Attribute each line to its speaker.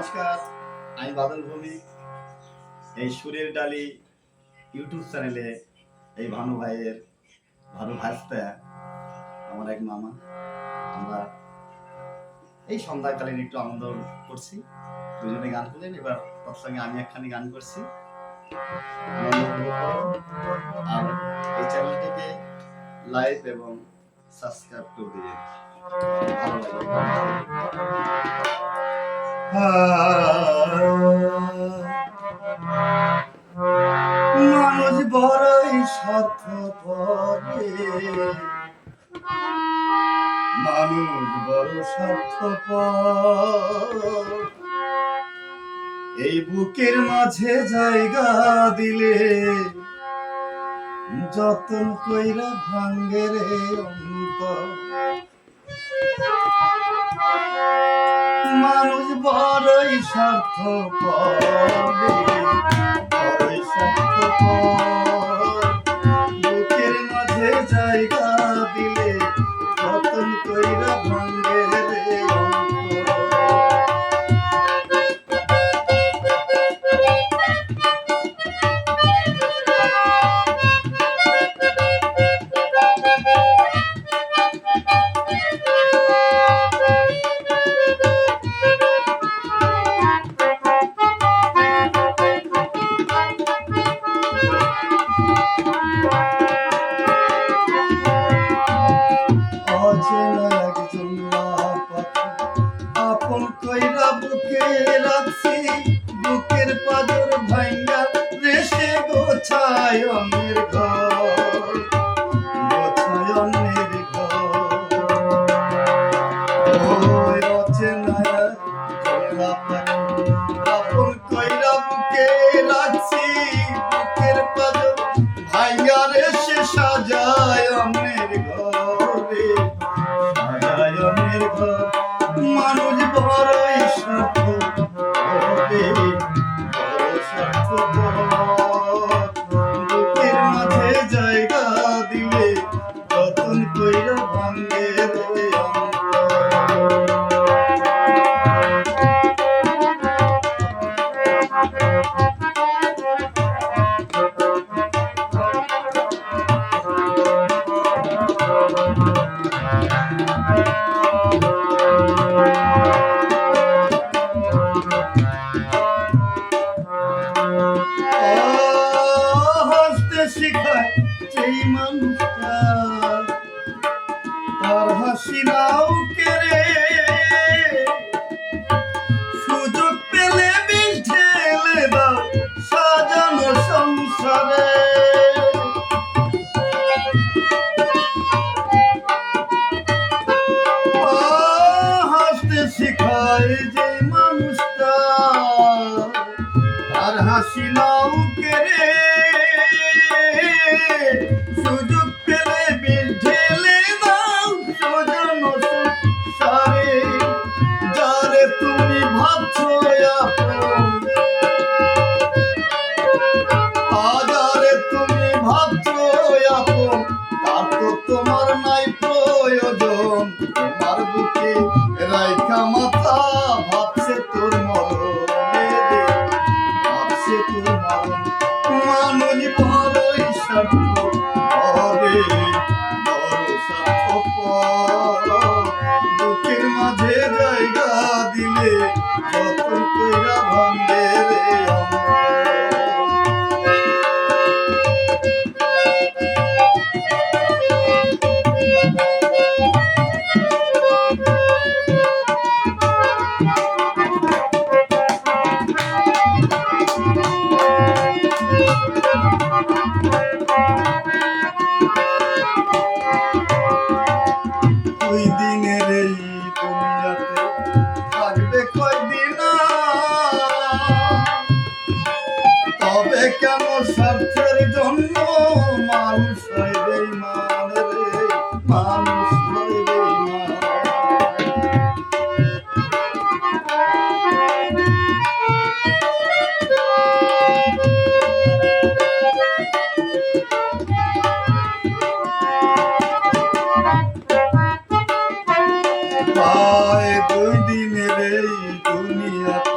Speaker 1: নমস্কার, আমি বাদল ভৌমিক। এই সুরের ডালি ইউটিউব চ্যানেলে এই ভানু ভাস্তা আমার এক মামা। আমরা এই সন্ধ্যাকালীন একটু আনন্দ করছি, দুজনে গান করলেন, এবার তার সঙ্গে আমি একখানি গান করছি। আর এই চ্যানেলটিকে লাইক এবং সাবস্ক্রাইব করে দিয়ে ভালো লাগবে। মানুষ বড়ই স্বার্থপর, মানুষ বড় স্বার্থপর। এই বুকের মাঝে জায়গা দিলে যতন কইরা ভাঙ্গে রে অন্তর। মানুষ বড়ই স্বার্থপর, বড়ই স্বার্থপর। বুকের মাঝে জায়গা দিলে যতন কইরা ভাঙ্গে রে আপন কইরা বুকে রাখছি, বুকের পাজর ভাঙ্গা রেশে গোছায় অন্যের ঘর, গোছায় অন্যের ঘর। ওই অচেনা জংলা পাখি আপন কইরা বুকে রাখছি, বুকের পাজর ভাঙ্গা রেশে সাজায় অন্যের ঘরে, সাজায় অন্যের ঘর। মানুষ বড়ই স্বার্থপর, বুকের মাঝে জায়গা দিলে যতন কইরা ভাঙ্গে রে শিখায় সেই মানুষটা, তার হাসি নাও কেড়ে, সুযোগ পেলে বিষ ঢেলে দাও সাজানো সংসারে। হাসতে শিখায় যে মানুষটা, তার হাসি নাও কেড়ে, সুযোগ পেলে বিষ ঢেলে দাও সাজানো সংসারে। যারে তুমি ভাবছো আপন, যারে তুমি ভাবছো আপন, তার তো তোমার নাই প্রয়োজন। তোমার বুকে রাইখা মাথা ভাবছে তোর মরণে, ভাবছে তোর মরণ। মানুষ বড়ই স্বার্থপর, বড় স্বার্থপর। বুকের মাঝে জায়গা দিলে যতন কইরা ভাঙ্গে রে ওই দিনের এই দুনিয়াতে থাকবে কয়দিন, তবে কেন স্বার্থের জন্য মানুষ হয় বেঈমান রে, মানুষ হয় বেঈমান। পায় দুই দিনের এই দুনিয়াতে